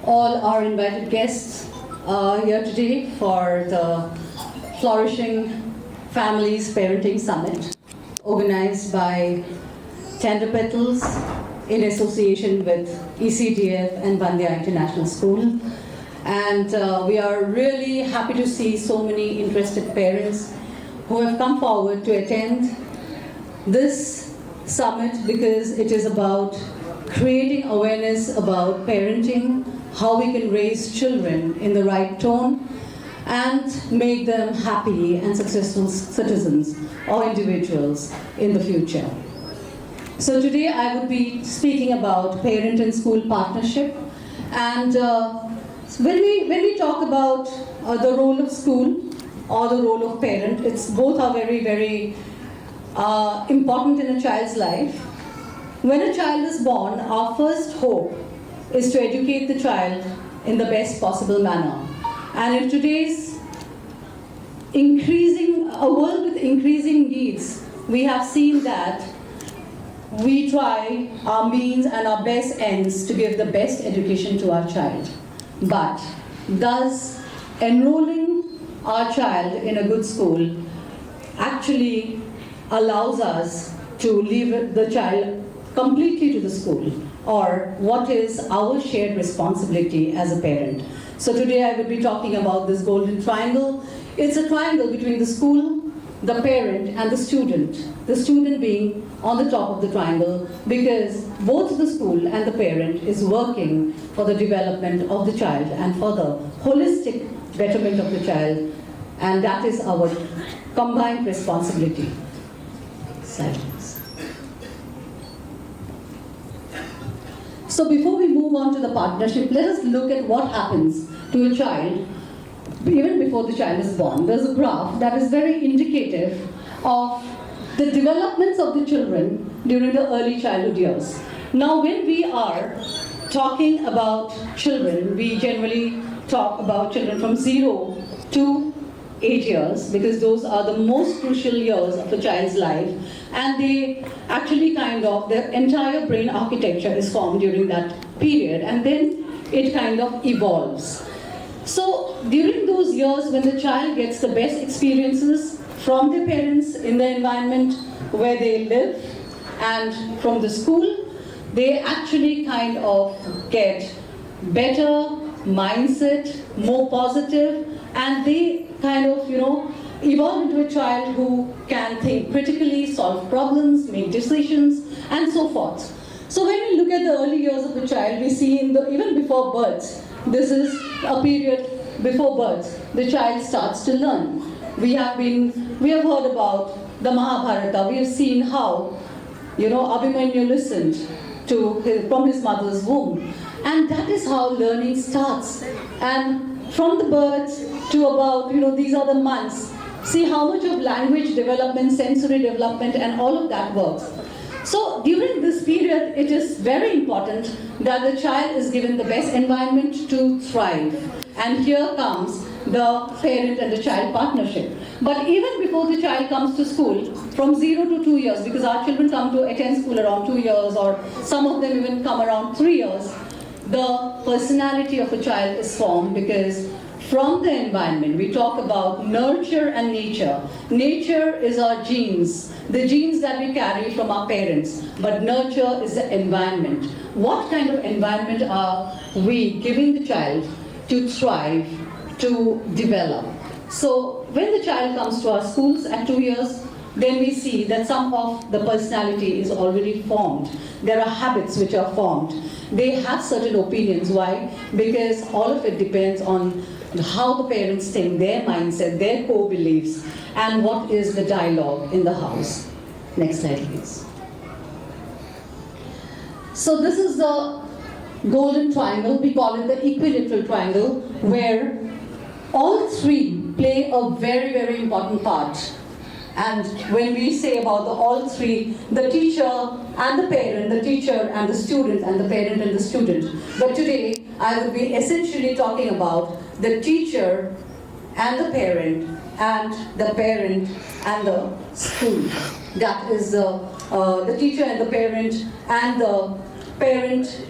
all our invited guests here today for the Flourishing Families Parenting Summit, organized by Petals in association with ECDF and Vandya International School. And we are really happy to see so many interested parents who have come forward to attend this summit, because it is about creating awareness about parenting, how we can raise children in the right tone and make them happy and successful citizens or individuals in the future. So today I would be speaking about parent and school partnership. And when we talk about the role of school or the role of parent, both are very, very important in a child's life. When a child is born, our first hope is to educate the child in the best possible manner. And in today's a world with increasing needs, we have seen that we try our means and our best ends to give the best education to our child. But does enrolling our child in a good school actually allows us to leave the child completely to the school? Or what is our shared responsibility as a parent? So today I will be talking about this golden triangle. It's a triangle between the school, the parent, and the student being on the top of the triangle, because both the school and the parent is working for the development of the child and for the holistic betterment of the child, and that is our combined responsibility. Silence. So before we move on to the partnership, let us look at what happens to a child even before the child is born. There's a graph that is very indicative of the developments of the children during the early childhood years. Now, when we are talking about children, we generally talk about children from 0 to 8 years, because those are the most crucial years of a child's life, and they actually their entire brain architecture is formed during that period, and then it kind of evolves. So during those years when the child gets the best experiences from their parents in the environment where they live and from the school, they actually get better mindset, more positive, and they evolve into a child who can think critically, solve problems, make decisions, and so forth. So when we look at the early years of a child, we see even before birth, this is a period before birth, the child starts to learn. We have heard about the Mahabharata. We have seen how, Abhimanyu listened from his mother's womb. And that is how learning starts. And from the birth to about, these are the months, see how much of language development, sensory development, and all of that works. So during this period, it is very important that the child is given the best environment to thrive. And here comes the parent and the child partnership. But even before the child comes to school, from 0 to 2 years, because our children come to attend school around 2 years, or some of them even come around 3 years, the personality of a child is formed, because from the environment, we talk about nurture and nature. Nature is our genes, the genes that we carry from our parents, but nurture is the environment. What kind of environment are we giving the child to thrive, to develop? So when the child comes to our schools at 2 years, then we see that some of the personality is already formed. There are habits which are formed. They have certain opinions. Why? Because all of it depends on how the parents think, their mindset, their core beliefs, and what is the dialogue in the house. Next slide, please. So this is the golden triangle. We call it the equilateral triangle, where all three play a very, very important part. And when we say about all three, the teacher and the parent, the teacher and the student, and the parent and the student. But today, I will be essentially talking about the teacher and the parent and the school. That is the teacher and the parent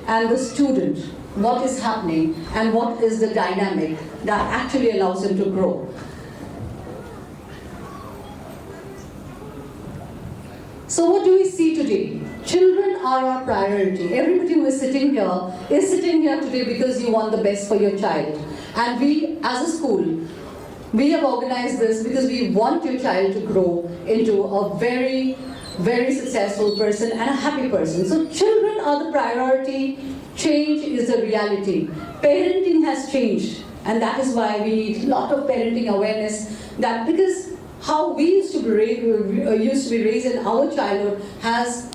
and the student. what is happening and what is the dynamic that actually allows him to grow. So what do we see today? Children are our priority. Everybody who is sitting here today because you want the best for your child. And we, as a school, we have organized this because we want your child to grow into a very, very successful person and a happy person. So children are the priority. Change is the reality. Parenting has changed, and that is why we need a lot of parenting awareness. That because how we used to be raised in our childhood has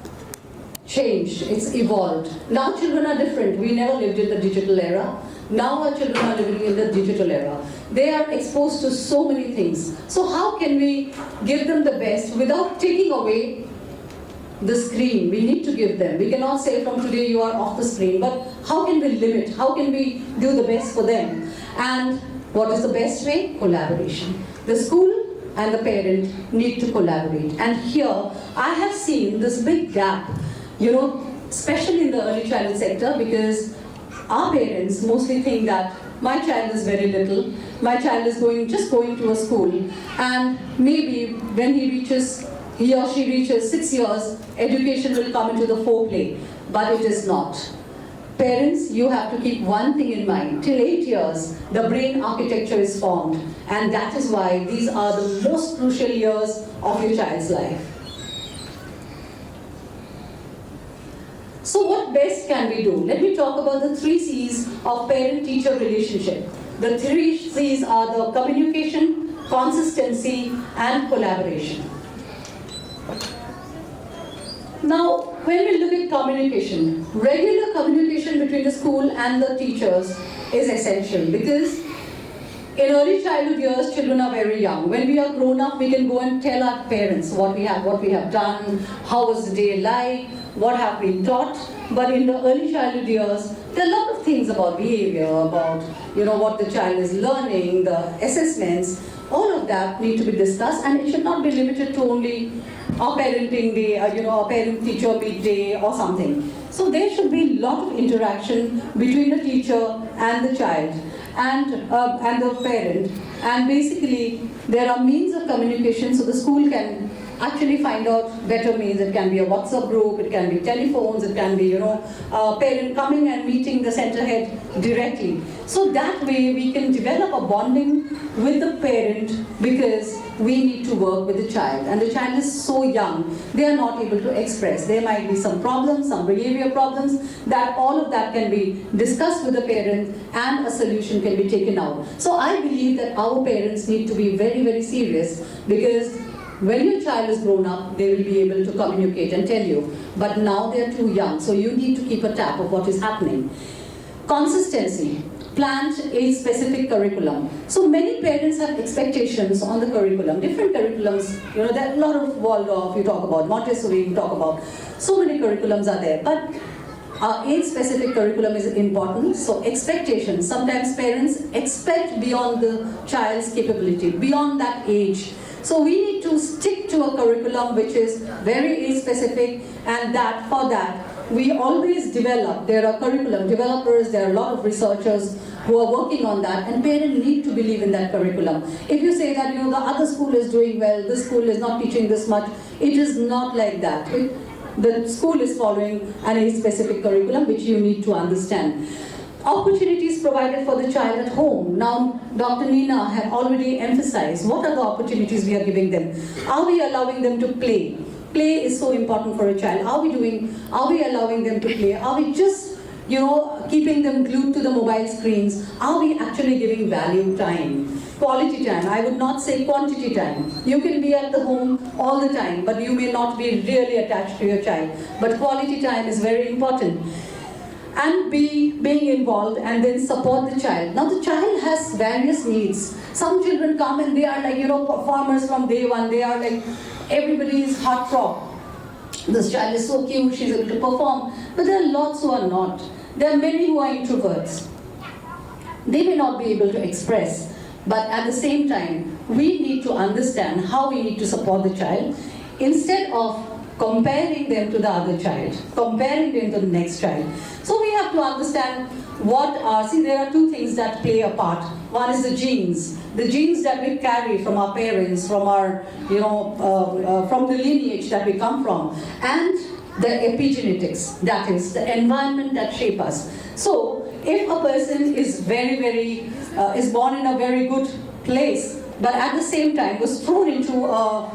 changed. It's evolved. Now children are different. We never lived in the digital era. Now our children are living in the digital era. They are exposed to so many things. So how can we give them the best without taking away the screen? We need to give them. We cannot say from today you are off the screen, but how can we limit? How can we do the best for them? And what is the best way? Collaboration. The school and the parent need to collaborate. And here I have seen this big gap, especially in the early childhood sector, because our parents mostly think that my child is very little, my child is just going to a school, and maybe when he or she reaches 6 years, education will come into the foreplay. But it is not. Parents, you have to keep one thing in mind. Till 8 years, the brain architecture is formed, and that is why these are the most crucial years of your child's life. So what best can we do? Let me talk about the 3 C's of parent-teacher relationship. The 3 C's are the communication, consistency, and collaboration. Now, when we look at communication, regular communication between the school and the teachers is essential, because in early childhood years, children are very young. When we are grown up, we can go and tell our parents what we have done, how was the day like, what have been taught. But in the early childhood years, there are a lot of things about behavior, about what the child is learning, the assessments. All of that need to be discussed, and it should not be limited to only a parenting day, a parent-teacher meet day or something. So there should be a lot of interaction between the teacher and the child and the parent. And basically, there are means of communication, so the school can actually find out better means. It can be a WhatsApp group, it can be telephones, it can be, a parent coming and meeting the center head directly. So that way we can develop a bonding with the parent, because we need to work with the child. And the child is so young, they are not able to express. There might be some problems, some behavior problems, that all of that can be discussed with the parent and a solution can be taken out. So I believe that our parents need to be very, very serious, because when your child is grown up, they will be able to communicate and tell you. But now they are too young, so you need to keep a tab of what is happening. Consistency. Plant a specific curriculum. So many parents have expectations on the curriculum. Different curriculums, there are a lot of Waldorf, you talk about, Montessori, you talk about. So many curriculums are there. But age-specific curriculum is important. So expectations. Sometimes parents expect beyond the child's capability, beyond that age. So we need to stick to a curriculum which is very age-specific, and for that, we always develop. There are curriculum developers, there are a lot of researchers who are working on that, and parents need to believe in that curriculum. If you say that, the other school is doing well, this school is not teaching this much, it is not like that. The school is following an age-specific curriculum which you need to understand. Opportunities provided for the child at home. Now, Dr. Nina had already emphasized what are the opportunities we are giving them. Are we allowing them to play? Play is so important for a child. Are we allowing them to play? Are we just, keeping them glued to the mobile screens? Are we actually giving value time? Quality time. I would not say quantity time. You can be at the home all the time, but you may not be really attached to your child. But quality time is very important. And being involved and then support the child. Now the child has various needs. Some children come and they are like, performers from day one. They are like, everybody's heartthrob. This child is so cute, she's able to perform. But there are lots who are not. There are many who are introverts. They may not be able to express. But at the same time, we need to understand how we need to support the child, instead of comparing them to the other child, comparing them to the next child. So we have to understand see, there are two things that play a part. One is the genes that we carry from our parents, from our, from the lineage that we come from, and the epigenetics, that is the environment that shape us. So if a person is is born in a very good place, but at the same time was thrown into a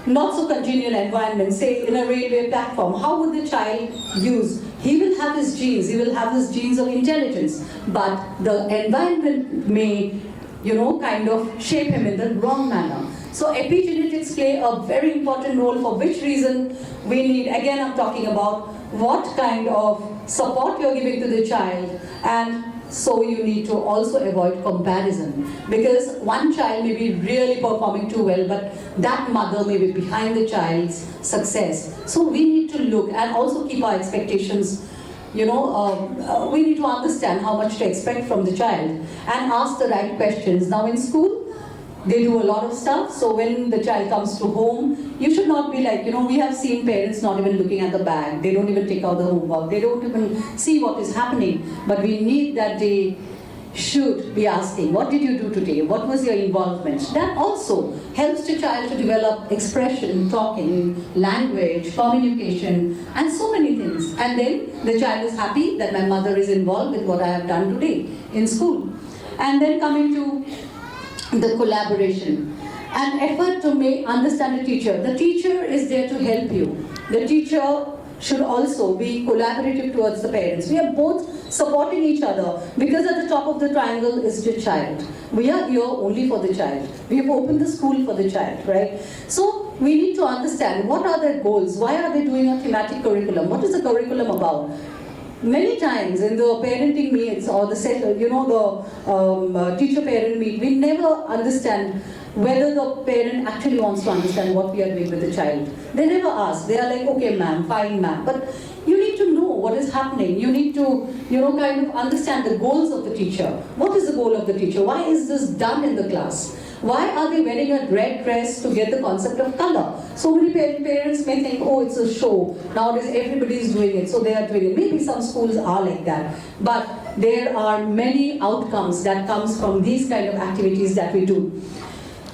not so congenial environment, say in a railway platform, how would the child use? He will have his genes of intelligence, but the environment may, kind of shape him in the wrong manner. So epigenetics play a very important role, for which reason we need, again I'm talking about what kind of support you're giving to the child, and so you need to also avoid comparison, because one child may be really performing too well, but that mother may be behind the child's success. So we need to look and also keep our expectations, we need to understand how much to expect from the child and ask the right questions. Now in school, they do a lot of stuff, so when the child comes to home, you should not be like, we have seen parents not even looking at the bag, they don't even take out the homework, they don't even see what is happening, but we need that they should be asking, what did you do today, what was your involvement? That also helps the child to develop expression, talking, language, communication, and so many things. And then the child is happy that my mother is involved with what I have done today in school. And then coming to the collaboration, an effort to understand the teacher. The teacher is there to help you. The teacher should also be collaborative towards the parents. We are both supporting each other, because at the top of the triangle is the child. We are here only for the child. We have opened the school for the child, right? So we need to understand what are their goals, why are they doing a thematic curriculum, what is the curriculum about? Many times in the parenting meets or the teacher-parent meet, we never understand whether the parent actually wants to understand what we are doing with the child. They never ask. They are like, okay ma'am, fine ma'am. But you need to know what is happening. You need to, kind of understand the goals of the teacher. What is the goal of the teacher? Why is this done in the class? Why are they wearing a red dress to get the concept of color? So many parents may think, oh, it's a show. Nowadays everybody is doing it, so they are doing it. Maybe some schools are like that. But there are many outcomes that comes from these kind of activities that we do.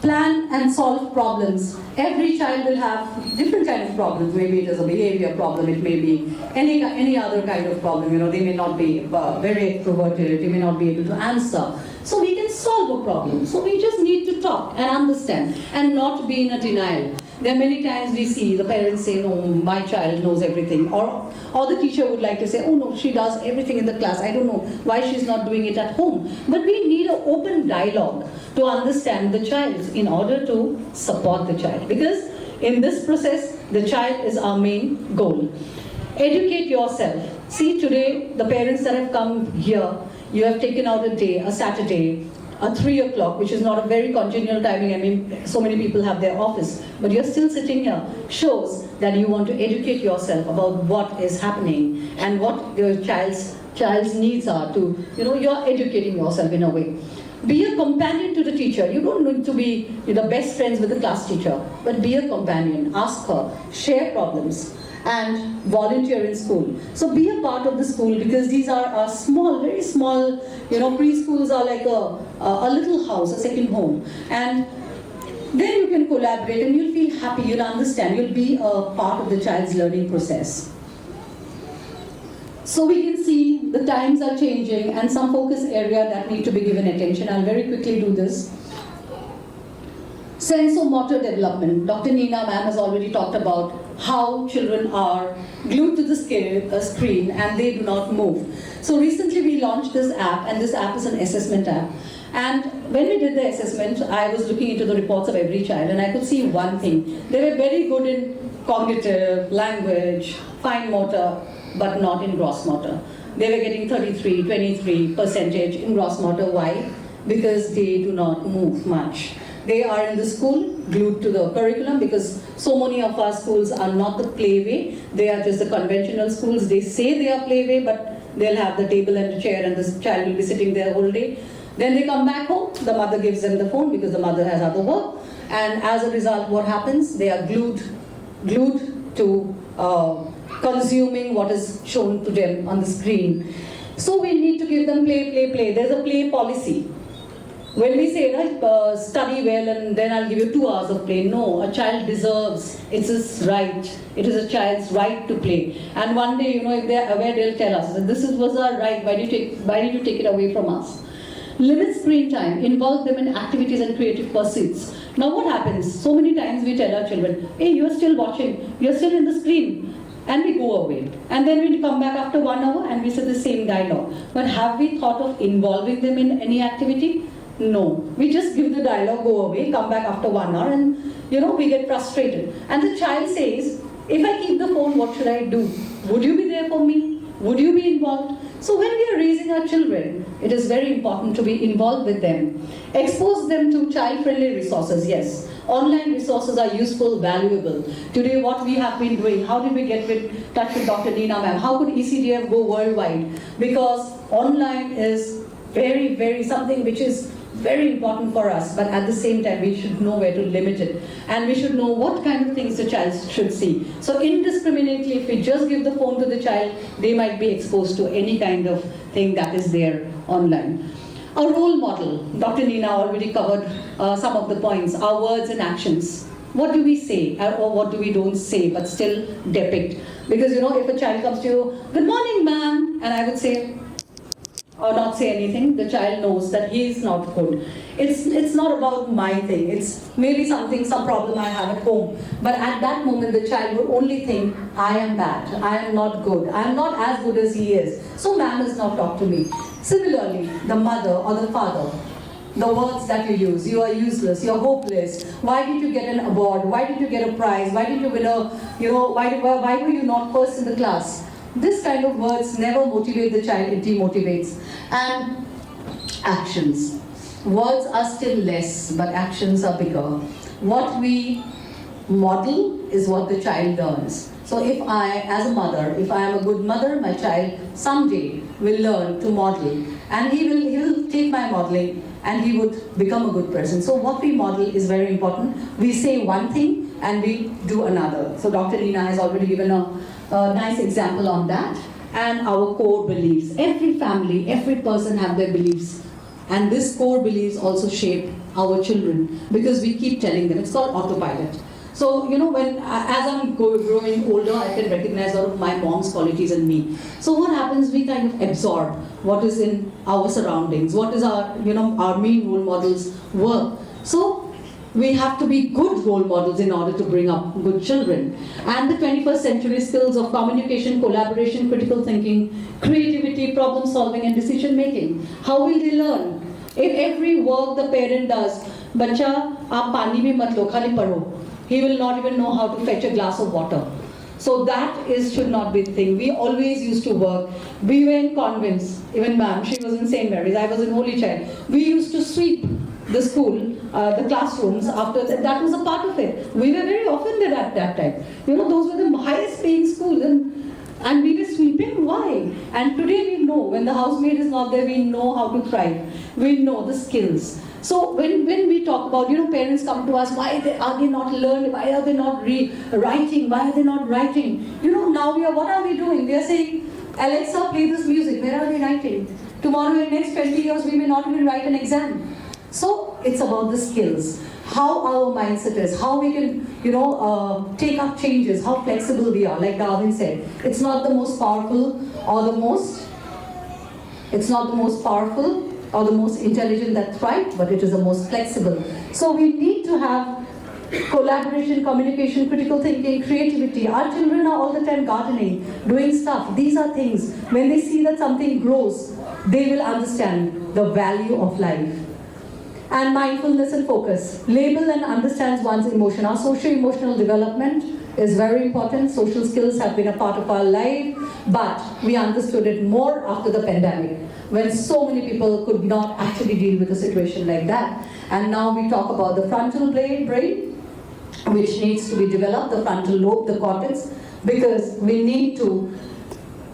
Plan and solve problems. Every child will have different kind of problems. Maybe it is a behavior problem, it may be any other kind of problem. They may not be very extroverted, they may not be able to answer. So we can solve a problem. So we just need to talk and understand and not be in a denial. There are many times we see the parents say, no, my child knows everything. Or the teacher would like to say, oh no, she does everything in the class. I don't know why she's not doing it at home. But we need an open dialogue to understand the child in order to support the child. Because in this process, the child is our main goal. Educate yourself. See, today, the parents that have come here, you have taken out a day, a Saturday, at 3 o'clock, which is not a very congenial timing. I mean, so many people have their office, but you're still sitting here, shows that you want to educate yourself about what is happening and what your child's needs are to, you're educating yourself in a way. Be a companion to the teacher. You don't need to be the best friends with the class teacher, but be a companion, ask her, share problems, and volunteer in school. So be a part of the school, because these are small, very small, preschools are like a little house, a second home. And then you can collaborate and you'll feel happy, you'll understand, you'll be a part of the child's learning process. So we can see the times are changing and some focus area that need to be given attention. I'll very quickly do this. Sensomotor development. Dr. Neena ma'am has already talked about how children are glued to the screen and they do not move. So recently we launched this app, and this app is an assessment app. And when we did the assessment, I was looking into the reports of every child, and I could see one thing. They were very good in cognitive, language, fine motor, but not in gross motor. They were getting 23% in gross motor. Why? Because they do not move much. They are in the school, glued to the curriculum, because so many of our schools are not the playway. They are just the conventional schools. They say they are playway, but they'll have the table and the chair, and the child will be sitting there all day. Then they come back home, the mother gives them the phone because the mother has other work. And as a result, what happens? They are glued to consuming what is shown to them on the screen. So we need to give them play, play, play. There's a play policy. When we say, study well and then I'll give you 2 hours of play, no, a child deserves, it's his right. It is a child's right to play. And one day, if they're aware, they'll tell us that was our right, why did you take it away from us? Limit screen time, involve them in activities and creative pursuits. Now what happens? So many times we tell our children, hey, you're still watching, you're still in the screen. And we go away. And then we come back after 1 hour and we say the same dialogue. But have we thought of involving them in any activity? No. We just give the dialogue, go away, come back after 1 hour and, we get frustrated. And the child says, if I keep the phone, what should I do? Would you be there for me? Would you be involved? So when we are raising our children, it is very important to be involved with them. Expose them to child-friendly resources, yes. Online resources are useful, valuable. Today what we have been doing, how did we get in touch with Dr. Neena ma'am? How could ECDF go worldwide? Because online is very, very something which is very important for us, but at the same time we should know where to limit it. And we should know what kind of things the child should see. So indiscriminately, if we just give the phone to the child, they might be exposed to any kind of thing that is there online. A role model. Dr. Neena already covered some of the points. Our words and actions. What do we say or what do we don't say but still depict? Because if a child comes to you, good morning ma'am, and I would say, or not say anything, the child knows that he is not good. It's not about my thing. It's maybe some problem I have at home. But at that moment, the child would only think, I am bad, I am not good, I am not as good as he is. So ma'am has not talked to me. Similarly, the mother or the father, the words that you use, you are useless, you are hopeless, why did you get an award, why did you get a prize, why did you win a, why were you not first in the class? This kind of words never motivate the child, it demotivates. And actions. Words are still less, but actions are bigger. What we model is what the child learns. So if I, as a mother, if I am a good mother, my child someday will learn to model. And he will take my modeling and he would become a good person. So what we model is very important. We say one thing and we do another. So Dr. Neena has already given a nice example on that. And our core beliefs. Every family, every person have their beliefs. And this core beliefs also shape our children because we keep telling them. It's called autopilot. So, as I'm growing older, I can recognize a lot of my mom's qualities in me. So what happens, we kind of absorb what is in our surroundings, what is our main role models' work. So we have to be good role models in order to bring up good children. And the 21st century skills of communication, collaboration, critical thinking, creativity, problem solving and decision making. How will they learn? If every work the parent does, bacha, aap pani mein mat lo, khali padho. He will not even know how to fetch a glass of water. So that should not be the thing. We always used to work. We were in convents. Even ma'am, she was in St. Mary's. I was in Holy Child. We used to sweep the school, the classrooms after that. That was a part of it. We were very often there at that time. Those were the highest paying schools. And we were sweeping. Why? And today we know, when the housemaid is not there, we know how to thrive. We know the skills. So when we talk about, parents come to us, why are they not learning? Why are they not writing? Why are they not writing? Now what are we doing? We are saying, Alexa, play this music. Where are we writing? Tomorrow, in the next 20 years, we may not even write an exam. So it's about the skills, how our mindset is, how we can, take up changes, how flexible we are. Like Darwin said, it's not the most powerful or the most intelligent that thrive, but it is the most flexible. So we need to have collaboration, communication, critical thinking, creativity. Our children are all the time gardening, doing stuff. These are things, when they see that something grows, they will understand the value of life. And mindfulness and focus. Label and understands one's emotion. Our socio-emotional development is very important. Social skills have been a part of our life, but we understood it more after the pandemic, when so many people could not actually deal with a situation like that. And now we talk about the frontal brain, which needs to be developed, the frontal lobe, the cortex, because we need to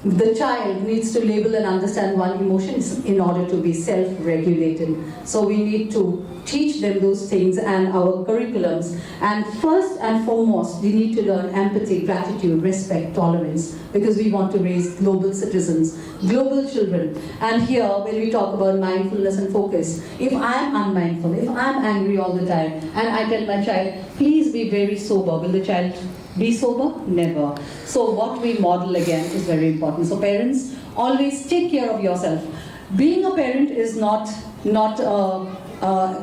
the child needs to label and understand one emotion in order to be self-regulated. So we need to teach them those things and our curriculums. And first and foremost, we need to learn empathy, gratitude, respect, tolerance, because we want to raise global citizens, global children. And here, when we talk about mindfulness and focus, if I'm unmindful, if I'm angry all the time, and I tell my child, please be very sober, will the child be sober? Never. So what we model again is very important. So parents, always take care of yourself. Being a parent is not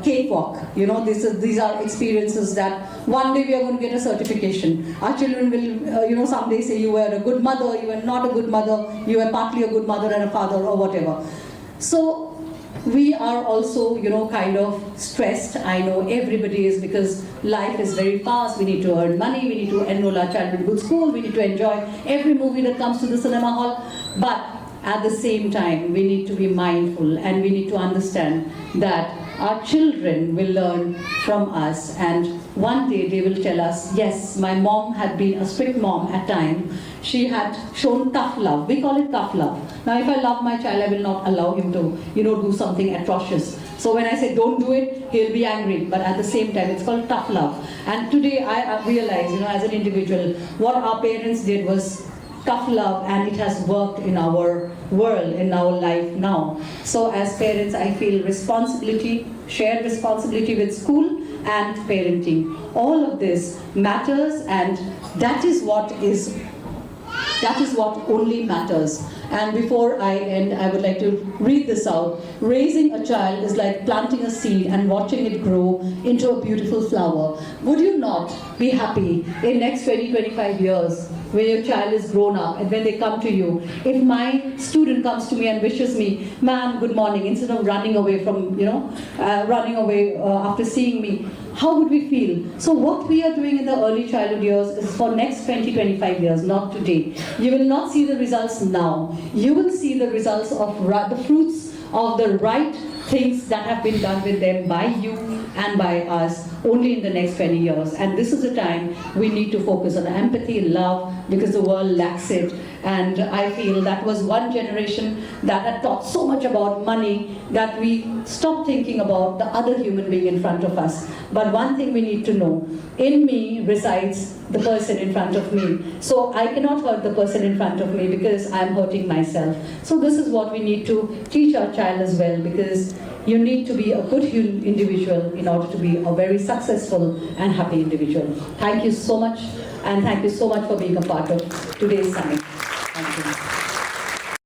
cakewalk. You know, these are experiences that one day we are going to get a certification. Our children will, someday say you were a good mother, you were not a good mother, you were partly a good mother and a father or whatever. So we are also, kind of stressed. I know everybody is, because life is very fast. We need to earn money, we need to enroll our child in good school, we need to enjoy every movie that comes to the cinema hall. But at the same time, we need to be mindful and we need to understand that our children will learn from us, and one day they will tell us, yes, my mom had been a strict mom at times. She had shown tough love. We call it tough love. Now, if I love my child, I will not allow him to, do something atrocious. So when I say don't do it, he'll be angry. But at the same time, it's called tough love. And today I realize, as an individual, what our parents did was tough love, and it has worked in our world, in our life now. So as parents, I feel responsibility, shared responsibility with school and parenting. All of this matters, and that is what only matters. And before I end, I would like to read this out. Raising a child is like planting a seed and watching it grow into a beautiful flower. Would you not be happy in next 20-25 years when your child is grown up and when they come to you? If my student comes to me and wishes me, ma'am, good morning, instead of running away from, after seeing me, how would we feel? So what we are doing in the early childhood years is for next 20-25 years, not today. You will not see the results now. You will see the results of the fruits of the right things that have been done with them by you and by us only in the next 20 years. And this is the time we need to focus on empathy, love, because the world lacks it. And I feel that was one generation that had taught so much about money that we stopped thinking about the other human being in front of us. But one thing we need to know, in me resides the person in front of me. So I cannot hurt the person in front of me because I'm hurting myself. So this is what we need to teach our child as well, because you need to be a good individual in order to be a very successful and happy individual. Thank you so much, and thank you so much for being a part of today's summit.